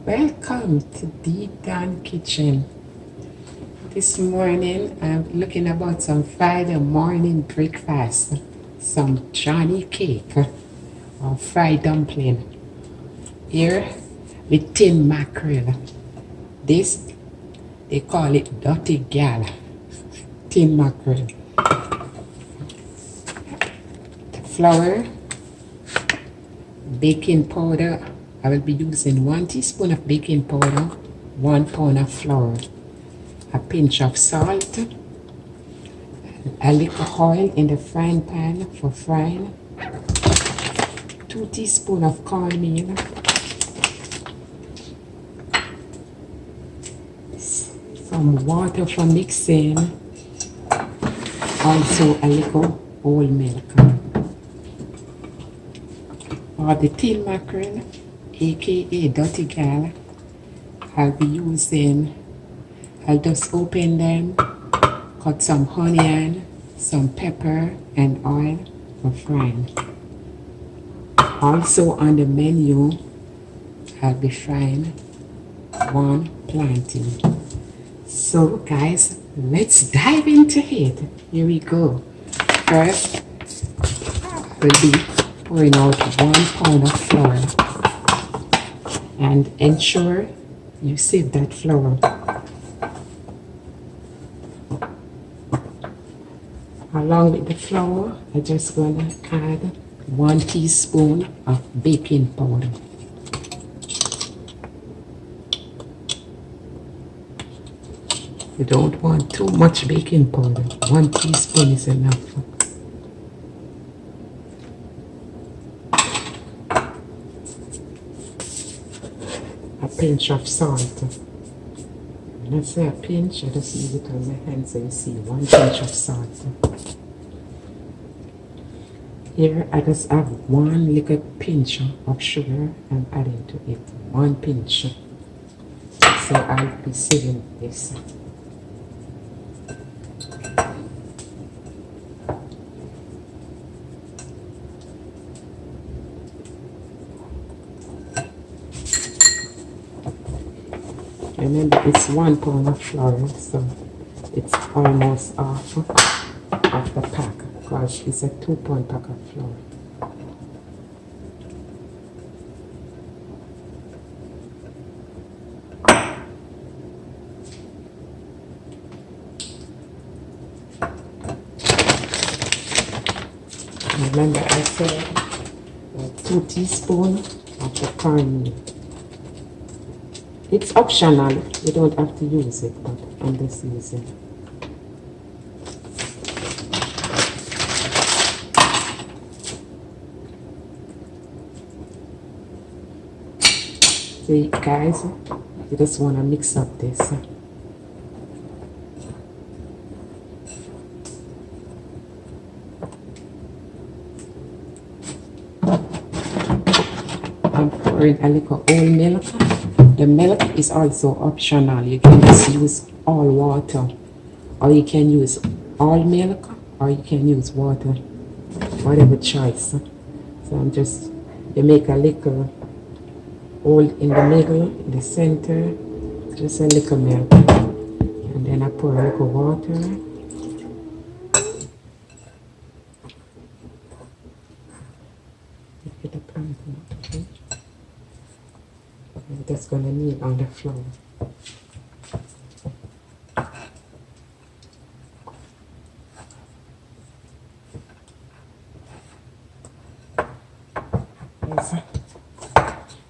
Welcome to Deep Down Kitchen. This morning I'm looking about some Friday morning breakfast, some Johnny cake or fried dumpling. Here with tin mackerel. This they call it dirty gal, tin mackerel. The flour, baking powder. I will be using 1 teaspoon of baking powder, 1 pound of flour, a pinch of salt, a little oil in the frying pan for frying, 2 teaspoons of cornmeal, some water for mixing, also a little whole milk. For the tin mackerel, aka dirty gal, I'll just open them, cut some onion, some pepper and oil for frying. Also on the menu, I'll be frying one plantain. So guys, let's dive into it. Here we go. First, we'll be pouring out 1 pound of flour, and ensure you sieve that flour. Along with the flour, I'm just gonna add 1 teaspoon of baking powder. You don't want too much baking powder. 1 teaspoon is enough. A pinch of salt. When I say a pinch, I just use it on my hand so you see 1 pinch of salt. Here I just have 1 little pinch of sugar I'm adding to it. 1 pinch. So I'll be sieving this. Remember, it's 1 pound of flour, so it's almost half of the pack, because it's a 2 pound pack of flour. Remember, I said 2 teaspoons of the cornmeal. It's optional, you don't have to use it, but I'm just using it. See guys, you just want to mix up this. I'm pouring a little whole milk. The milk is also optional. You can just use all water, or you can use all milk, or you can use water, whatever choice. So you make a little hole in the middle, in the center, just a little milk, and then I pour a little water. Get the plant out, okay? I'm just gonna knead on the flour.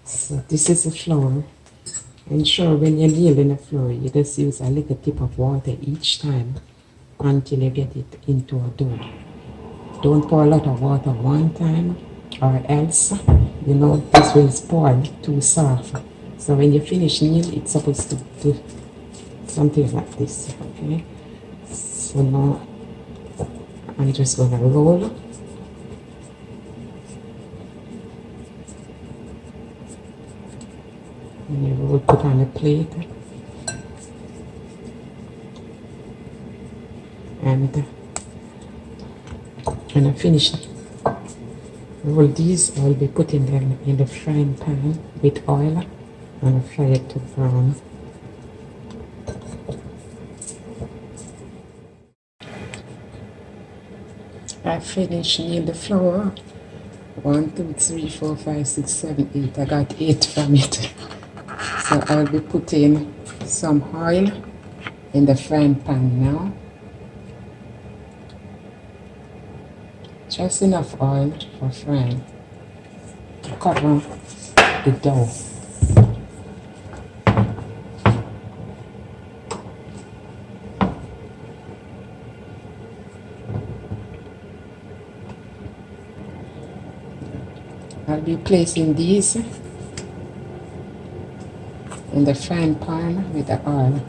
So this is the flour. Ensure when you're kneading the flour, you just use a little tip of water each time until you get it into a dough. Don't pour a lot of water one time, or else, this will spoil too soft. So when you finish kneading, it's supposed to do something like this, okay? So now I'm just gonna roll. And you roll, put on a plate. And when I finish roll these, I'll be putting them in the frying pan with oil. and fry it to brown. I finished kneading the flour. 1, 2, 3, 4, 5, 6, 7, 8. I got 8 from it. So I'll be putting some oil in the frying pan now. Just enough oil for frying to cover the dough. I'll be placing these in the frying pan with the oil.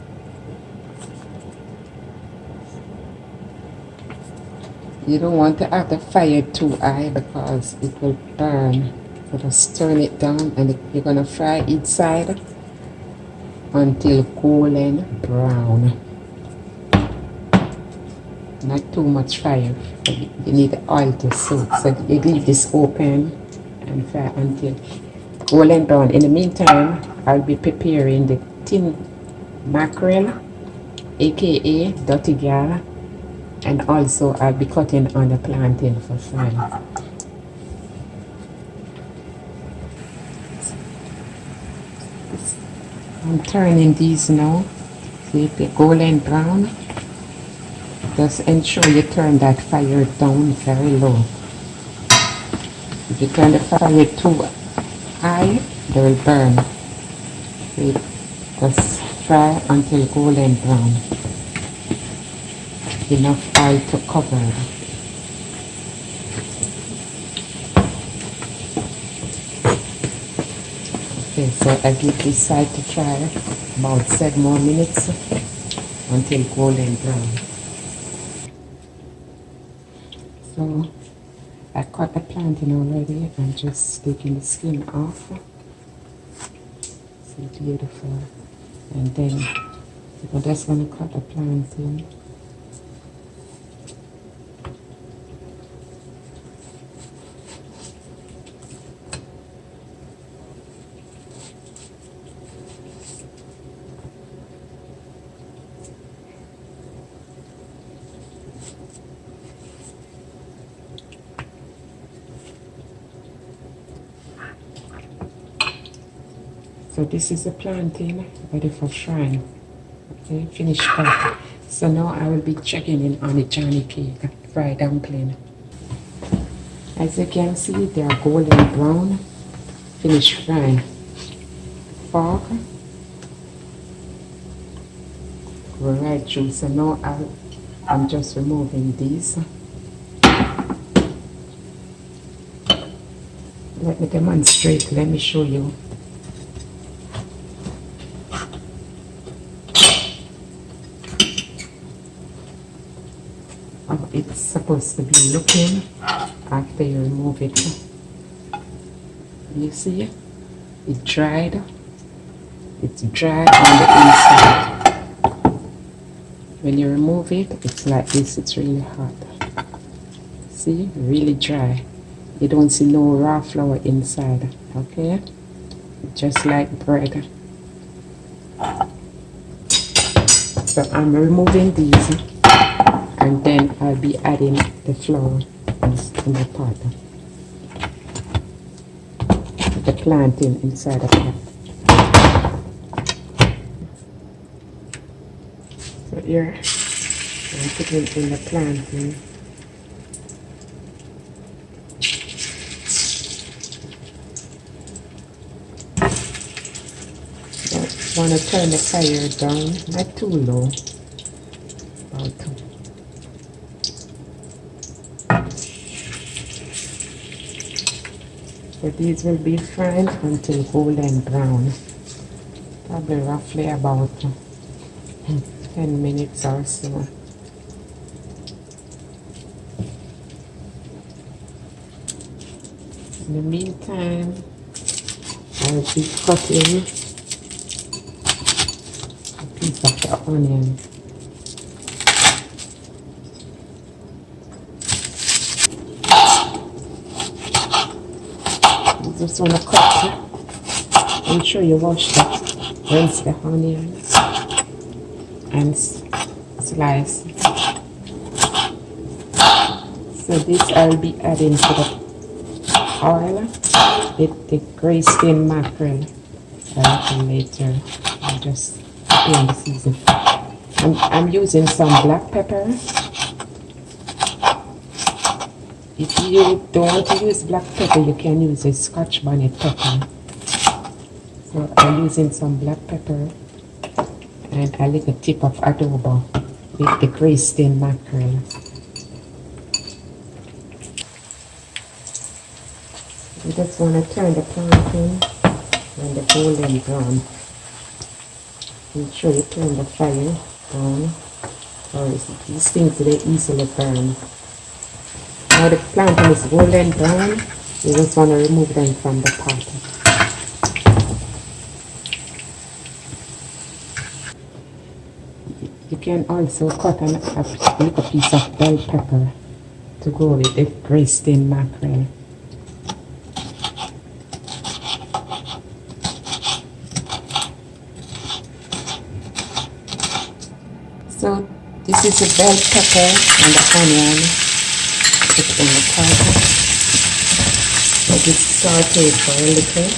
You don't want to have the fire too high because it will burn. So just turn it down and you're going to fry each side until golden brown. Not too much fire. You need the oil to soak. So you leave this open and fry until golden brown. In the meantime, I'll be preparing the tin mackerel, aka dirty gal, and also I'll be cutting on the plantain for frying. I'm turning these now. See if they're golden brown. Just ensure you turn that fire down very low. If you turn the fire too high, they will burn. See, just fry until golden brown. Enough oil to cover it. Okay, so I give this side to try about 7 more minutes until golden brown. So I cut the plantain already. I'm just taking the skin off. See, beautiful. And then we're just going to cut the plantain. So this is the plantain ready for frying. Okay, finished cut. So now I will be checking in on the Johnny cake, fried dumpling. As you can see, they are golden brown. Finished frying. Fork. Go right through. So now I'm just removing these. Let me demonstrate. Let me show you. It's supposed to be looking after you remove it. You see, it dried. It's dry on the inside. When you remove it, it's like this. It's really hot. See, really dry. You don't see no raw flour inside. Okay, just like bread. So I'm removing these. And then I'll be adding the flour in the pot. The plantain inside the pot. So here, I'm putting in the plantain. So I want to turn the fire down, not too low, about 2. So these will be fried until golden brown. Probably roughly about 10 minutes or so. In the meantime, I'll be cutting a piece of the onion. Just want to cut Ensure you rinse the onion and slice. So this I'll be adding to the oil with the gray skin mackerel a little later. I'll just put in the season. I'm using some black pepper. If you don't want to use black pepper, you can use a Scotch bonnet pepper. So I'm using some black pepper and a little tip of adobo with the gray skin mackerel. You just want to turn the plantain when the golden brown. Make sure you turn the fire down, or these things they easily burn. Now the plantain is golden brown, you just want to remove them from the pot. You can also cut a little piece of bell pepper to go with the gray skin mackerel. So this is the bell pepper and the onion. Put it in the pot. Let it saute for a little.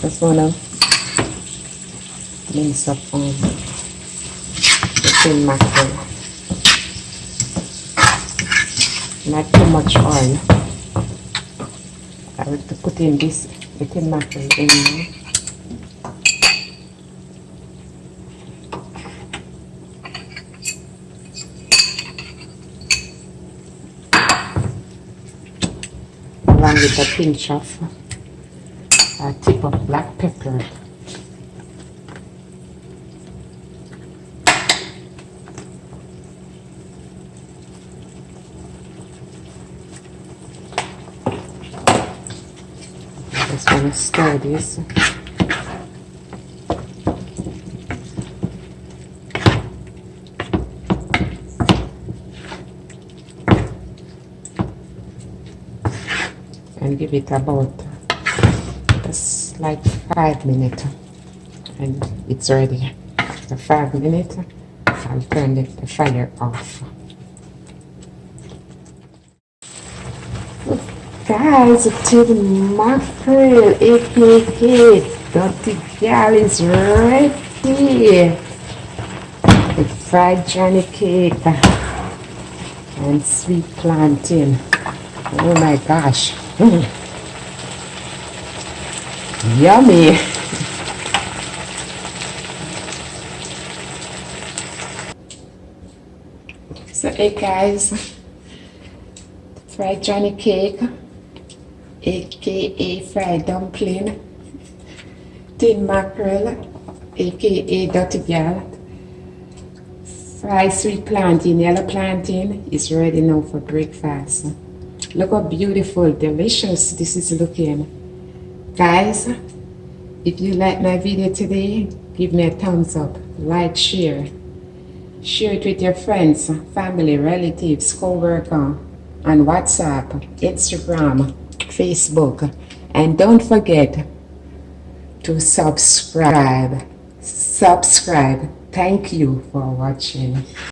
Just wanna mince up the thin mackerel. Not too much oil. I have to put in the thin mackerel in now. Along with a pinch of a tip of black pepper. Just want to stir this. And give it about just like 5 minutes and it's ready. After 5 minutes I'll turn the fire off. Guys, the mackerel aka Dirty Gal is ready. The fried Johnny cake and sweet plantain. Oh my gosh. Yummy! So hey guys, fried Johnny cake, aka fried dumpling, tin mackerel, aka Dirty Gal, fried sweet plantain, yellow plantain is ready now for breakfast. Look how beautiful, delicious this is looking. Guys, if you like my video today, give me a thumbs up, like, share. Share it with your friends, family, relatives, co-worker, on WhatsApp, Instagram, Facebook. And don't forget to subscribe. Thank you for watching.